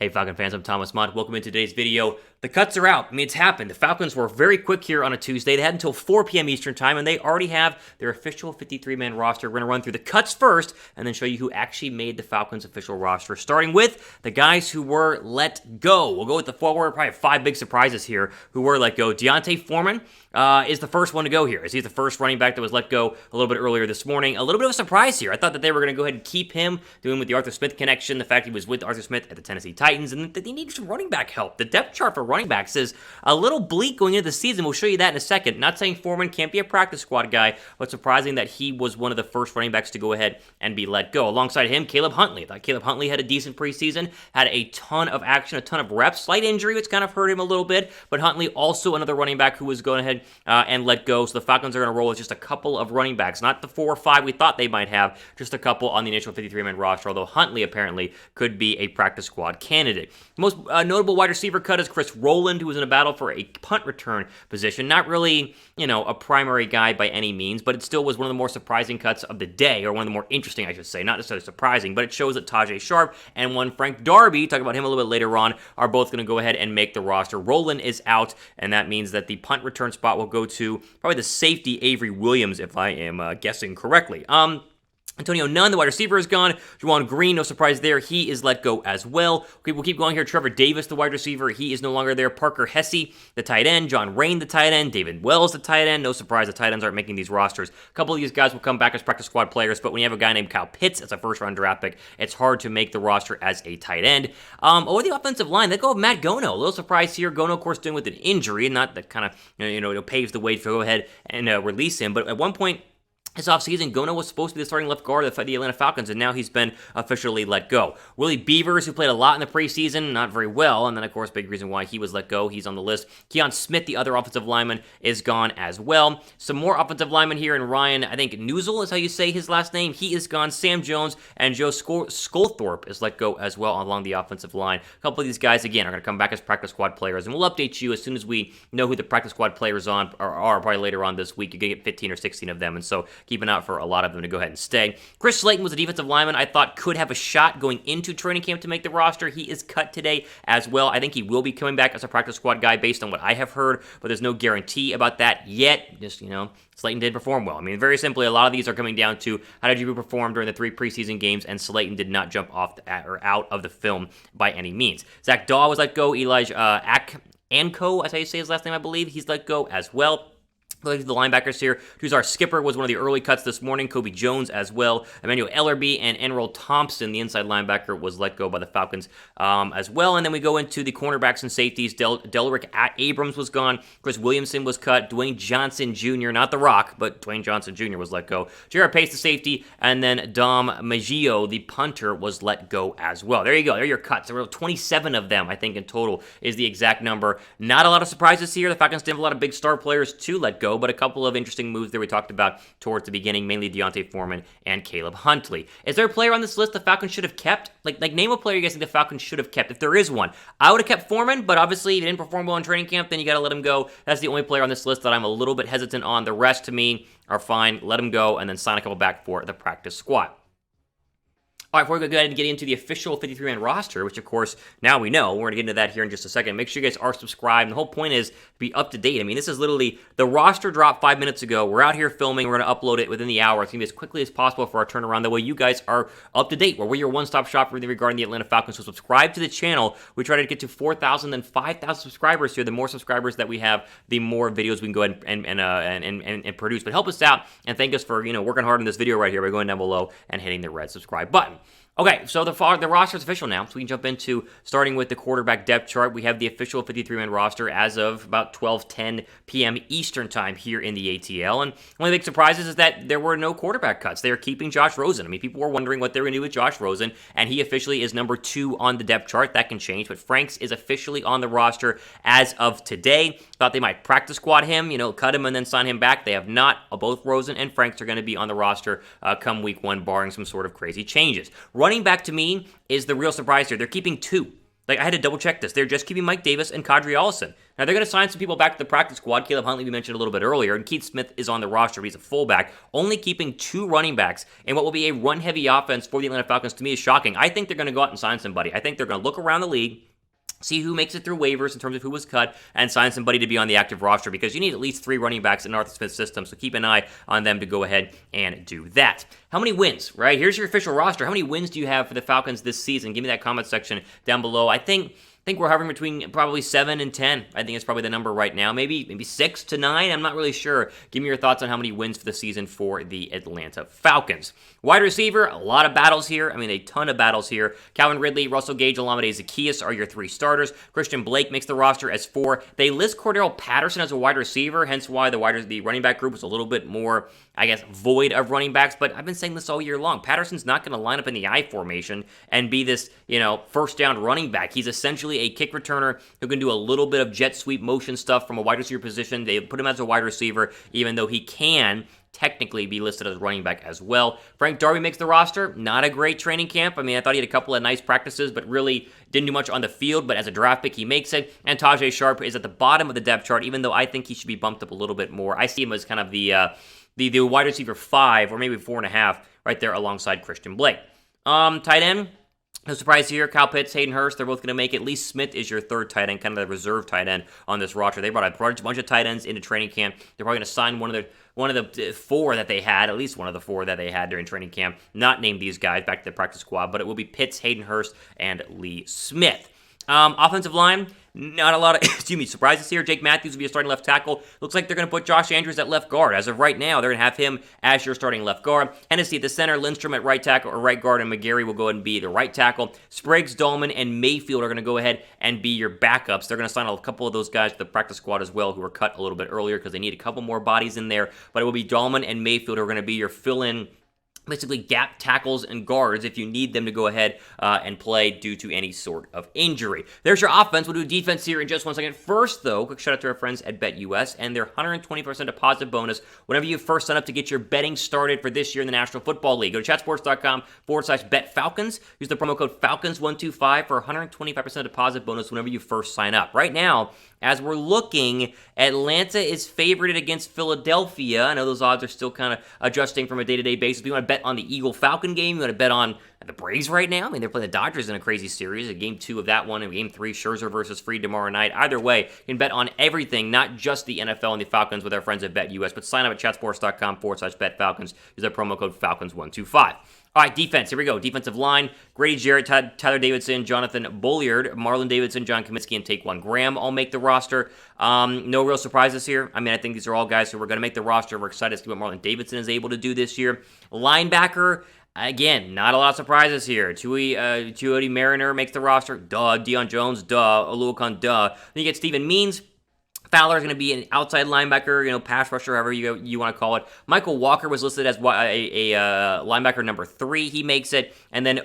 Hey Falcon fans, I'm Thomas Mott. Welcome into today's video. The cuts are out. I mean, it's happened. The Falcons were very quick here on a Tuesday. They had until 4 p.m. Eastern time, and they already have their official 53-man roster. We're going to run through the cuts first, and then show you who actually made the Falcons' official roster, starting with the guys who were let go. We'll go with the forward. Probably have 5 big surprises here who were let go. Foreman is the first one to go here, as he's the first running back that was let go a little bit earlier this morning. A little bit of a surprise here. I thought that they were going to go ahead and keep him, doing with the Arthur Smith connection, the fact he was with Arthur Smith at the Tennessee Titans, and that they need some running back help. The depth chart for running backs is a little bleak going into the season. We'll show you that in a second. Not saying Foreman can't be a practice squad guy, but surprising that he was one of the first running backs to go ahead and be let go. Alongside him, Caleb Huntley. I thought Caleb Huntley had a decent preseason, had a ton of action, a ton of reps. Slight injury, which kind of hurt him a little bit, but Huntley also another running back who was going ahead and let go. So the Falcons are going to roll with just a couple of running backs, not the 4 or 5 we thought they might have, just a couple on the initial 53-man roster, although Huntley apparently could be a practice squad candidate. The most notable wide receiver cut is Rowland, who was in a battle for a punt return position. Not really, a primary guy by any means, but it still was one of the more surprising cuts of the day, or one of the more interesting, I should say. Not necessarily surprising, but it shows that Tajay Sharp and one Frank Darby, talk about him a little bit later on, are both going to go ahead and make the roster. Rowland is out, and that means that the punt return spot will go to probably the safety Avery Williams, if I am guessing correctly. Antonio Nunn, the wide receiver, is gone. Juwan Green, no surprise there. He is let go as well. Okay, we'll keep going here. Trevor Davis, the wide receiver, he is no longer there. Parker Hesse, the tight end. John Rain, the tight end. David Wells, the tight end. No surprise, the tight ends aren't making these rosters. A couple of these guys will come back as practice squad players, but when you have a guy named Kyle Pitts as a first-round draft pick, it's hard to make the roster as a tight end. Over the offensive line, they go with Matt Gono. A little surprise here. Gono, of course, dealing with an injury, and not that kind of, paves the way to go ahead and release him. But at one point, this offseason, Gono was supposed to be the starting left guard of the Atlanta Falcons, and now he's been officially let go. Willie Beavers, who played a lot in the preseason, not very well, and then, of course, big reason why he was let go. He's on the list. Keon Smith, the other offensive lineman, is gone as well. Some more offensive linemen here, and Ryan, I think Newzel is how you say his last name. He is gone. Sam Jones and Joe Skolthorpe is let go as well along the offensive line. A couple of these guys, again, are going to come back as practice squad players, and we'll update you as soon as we know who the practice squad players are probably later on this week. You're going to get 15 or 16 of them, and so keep an eye out for a lot of them to go ahead and stay. Chris Slayton was a defensive lineman I thought could have a shot going into training camp to make the roster. He is cut today as well. I think he will be coming back as a practice squad guy based on what I have heard, but there's no guarantee about that yet. Just, Slayton did perform well. I mean, very simply, a lot of these are coming down to how did you perform during the 3 preseason games, and Slayton did not jump off or out of the film by any means. Zach Daw was let go. Elijah Anko, that's how you say his last name, I believe. He's let go as well. The linebackers here. Tuzar Skipper was one of the early cuts this morning. Kobe Jones as well. Emmanuel Ellerby and Enroll Thompson, the inside linebacker, was let go by the Falcons as well. And then we go into the cornerbacks and safeties. Delrick Abrams was gone. Chris Williamson was cut. Dwayne Johnson Jr., not The Rock, but Dwayne Johnson Jr. was let go. Jared Pace, the safety, and then Dom Maggio, the punter, was let go as well. There you go. There are your cuts. There were 27 of them, I think, in total is the exact number. Not a lot of surprises here. The Falcons didn't have a lot of big star players to let go, but a couple of interesting moves that we talked about towards the beginning, mainly Foreman and Caleb Huntley. Is there a player on this list the Falcons should have kept? Like name a player you guys think the Falcons should have kept, if there is one. I would have kept Foreman, but obviously if he didn't perform well in training camp, then you got to let him go. That's the only player on this list that I'm a little bit hesitant on. The rest, to me, are fine. Let him go, and then sign a couple back for the practice squad. All right, before we go ahead and get into the official 53-man roster, which, of course, now we know. We're going to get into that here in just a second. Make sure you guys are subscribed. And the whole point is to be up to date. I mean, this is literally the roster dropped 5 minutes ago. We're out here filming. We're going to upload it within the hour. It's going to be as quickly as possible for our turnaround. That way you guys are up to date. We're your one-stop shop for everything regarding the Atlanta Falcons. So subscribe to the channel. We try to get to 4,000 then 5,000 subscribers here. The more subscribers that we have, the more videos we can go ahead and produce. But help us out and thank us for working hard on this video right here by going down below and hitting the red subscribe button. Okay, so the roster is official now, so we can jump into starting with the quarterback depth chart. We have the official 53-man roster as of about 12:10 p.m. Eastern time here in the ATL. And one of the big surprises is that there were no quarterback cuts. They are keeping Josh Rosen. I mean, people were wondering what they were going to do with Josh Rosen, and he officially is number 2 on the depth chart. That can change, but Franks is officially on the roster as of today. Thought they might practice squad him, cut him and then sign him back. They have not. Both Rosen and Franks are going to be on the roster come week 1, barring some sort of crazy changes. Running back, to me, is the real surprise here. They're keeping 2. Like, I had to double check this. They're just keeping Mike Davis and Qadree Ollison. Now, they're going to sign some people back to the practice squad. Caleb Huntley, we mentioned a little bit earlier, and Keith Smith is on the roster, but he's a fullback, only keeping 2 running backs. And what will be a run-heavy offense for the Atlanta Falcons, to me, is shocking. I think they're going to go out and sign somebody. I think they're going to look around the league, see who makes it through waivers in terms of who was cut, and sign somebody to be on the active roster, because you need at least 3 running backs in Arthur Smith's system, so keep an eye on them to go ahead and do that. How many wins, right? Here's your official roster. How many wins do you have for the Falcons this season? Give me that comment section down below. I think we're hovering between probably 7 and 10. I think it's probably the number right now. Maybe 6 to 9. I'm not really sure. Give me your thoughts on how many wins for the season for the Atlanta Falcons. Wide receiver, a lot of battles here. I mean, a ton of battles here. Calvin Ridley, Russell Gage, Olamide Zaccheaus are your 3 starters. Christian Blake makes the roster as 4. They list Cordell Patterson as a wide receiver, hence why the running back group was a little bit more, I guess, void of running backs. But I've been saying this all year long. Patterson's not going to line up in the I formation and be this, first down running back. He's essentially a kick returner who can do a little bit of jet sweep motion stuff from a wide receiver position. They put him as a wide receiver, even though he can technically be listed as running back as well. Frank Darby makes the roster. Not a great training camp. I mean, I thought he had a couple of nice practices, but really didn't do much on the field. But as a draft pick, he makes it. And Tajay Sharp is at the bottom of the depth chart, even though I think he should be bumped up a little bit more. I see him as kind of the wide receiver 5 or maybe 4.5 right there alongside Christian Blake. Tight end. No surprise here, Kyle Pitts, Hayden Hurst, they're both going to make it. Lee Smith is your 3rd tight end, kind of the reserve tight end on this roster. They brought a bunch of tight ends into training camp. They're probably going to sign one of the 4 that they had, at least one of the 4 that they had during training camp. Not name these guys back to the practice squad, but it will be Pitts, Hayden Hurst, and Lee Smith. Offensive line, not a lot of, surprises here. Jake Matthews will be a starting left tackle. Looks like they're going to put Josh Andrews at left guard. As of right now, they're going to have him as your starting left guard. Hennessy at the center, Lindstrom at right tackle or right guard, and McGarry will go ahead and be the right tackle. Spriggs, Dahlman, and Mayfield are going to go ahead and be your backups. They're going to sign a couple of those guys to the practice squad as well, who were cut a little bit earlier because they need a couple more bodies in there. But it will be Dahlman and Mayfield who are going to be your fill-in, basically gap tackles and guards if you need them to go ahead and play due to any sort of injury. There's your offense. We'll do defense here in just one second. First, though, quick shout out to our friends at BetUS and their 120% deposit bonus whenever you first sign up to get your betting started for this year in the National Football League. Go to chatsports.com/betfalcons. Use the promo code FALCONS125 for 125% deposit bonus whenever you first sign up. Right now, as we're looking, Atlanta is favored against Philadelphia. I know those odds are still kind of adjusting from a day-to-day basis. If you want to bet on the Eagle-Falcon game, you want to bet on the Braves right now. I mean, they're playing the Dodgers in a crazy series. Game 2 of that one and Game 3, Scherzer versus Fried tomorrow night. Either way, you can bet on everything, not just the NFL and the Falcons with our friends at BetUS, but sign up at chatsports.com/betfalcons. Use our promo code FALCONS125. All right, defense. Here we go. Defensive line. Grady Jarrett, Tyler Davidson, Jonathan Bolliard, Marlon Davidson, John Kaminsky, and Taquan Graham all make the roster. No real surprises here. I mean, I think these are all guys who are going to make the roster. We're excited to see what Marlon Davidson is able to do this year. Linebacker. Again, not a lot of surprises here. Tuioti Mariner makes the roster. Duh. Deion Jones. Duh. Oluokun. Duh. Then you get Steven Means. Fowler is going to be an outside linebacker, pass rusher, however you want to call it. Michael Walker was listed as a linebacker number 3. He makes it. And then I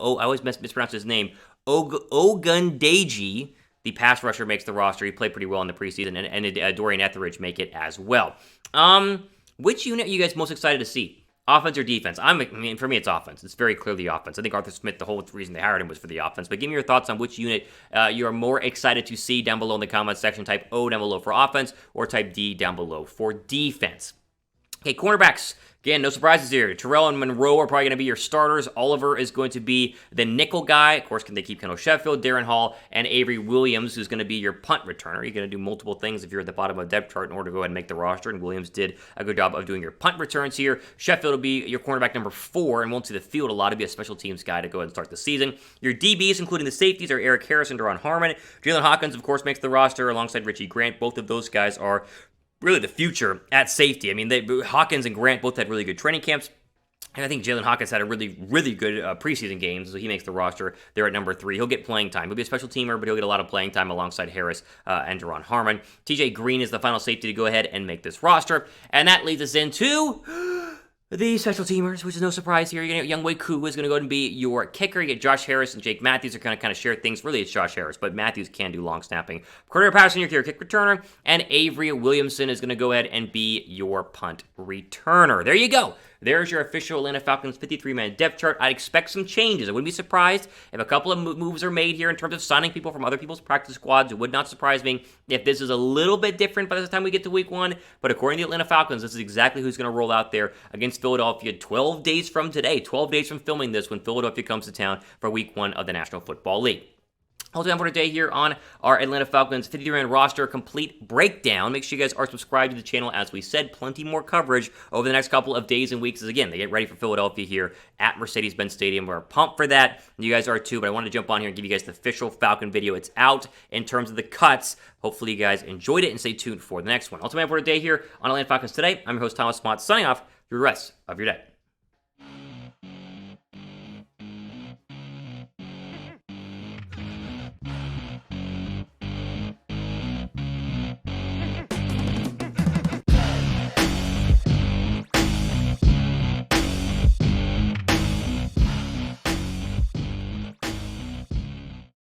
always mispronounce his name. Ogundeji, the pass rusher, makes the roster. He played pretty well in the preseason. And Dorian Etheridge make it as well. Which unit are you guys most excited to see? Offense or defense? For me, it's offense. It's very clearly offense. I think Arthur Smith, the whole reason they hired him was for the offense. But give me your thoughts on which unit you are more excited to see down below in the comments section. Type O down below for offense or type D down below for defense. Okay, cornerbacks. Again, no surprises here. Terrell and Monroe are probably going to be your starters. Oliver is going to be the nickel guy. Of course, can they keep Kendall Sheffield, Darren Hall, and Avery Williams, who's going to be your punt returner. You're going to do multiple things if you're at the bottom of the depth chart in order to go ahead and make the roster, and Williams did a good job of doing your punt returns here. Sheffield will be your cornerback number 4 and won't see the field a lot. To be a special teams guy to go ahead and start the season. Your DBs, including the safeties, are Eric Harris and Deron Harmon. Jalen Hawkins, of course, makes the roster alongside Richie Grant. Both of those guys are really the future at safety. I mean, Hawkins and Grant both had really good training camps. And I think Jalen Hawkins had a really, really good preseason game, so he makes the roster there at number 3. He'll get playing time. He'll be a special teamer, but he'll get a lot of playing time alongside Harris and Deron Harmon. TJ Green is the final safety to go ahead and make this roster. And that leads us into the special teamers, which is no surprise here. You're going to get Younghoe Koo is going to go ahead and be your kicker. You get Josh Harris and Jake Matthews are going to kind of share things. Really, it's Josh Harris, but Matthews can do long snapping. Cordero Patterson, your kick returner, and Avery Williamson is going to go ahead and be your punt returner. There you go. there's your official Atlanta Falcons 53-man depth chart. I'd expect some changes. I wouldn't be surprised if a couple of moves are made here in terms of signing people from other people's practice squads. It would not surprise me if this is a little bit different by the time we get to week 1. But according to the Atlanta Falcons, this is exactly who's going to roll out there against Philadelphia 12 days from today, 12 days from filming this, when Philadelphia comes to town for week 1 of the National Football League. All time for today here on our Atlanta Falcons 53-man roster complete breakdown. Make sure you guys are subscribed to the channel. As we said, plenty more coverage over the next couple of days and weeks as, again, they get ready for Philadelphia here at Mercedes-Benz Stadium. We're pumped for that. You guys are too, but I wanted to jump on here and give you guys the official Falcon video. It's out in terms of the cuts. Hopefully you guys enjoyed it and stay tuned for the next one. Ultimate for today here on Atlanta Falcons Today. I'm your host, Thomas Mott, signing off for the rest of your day.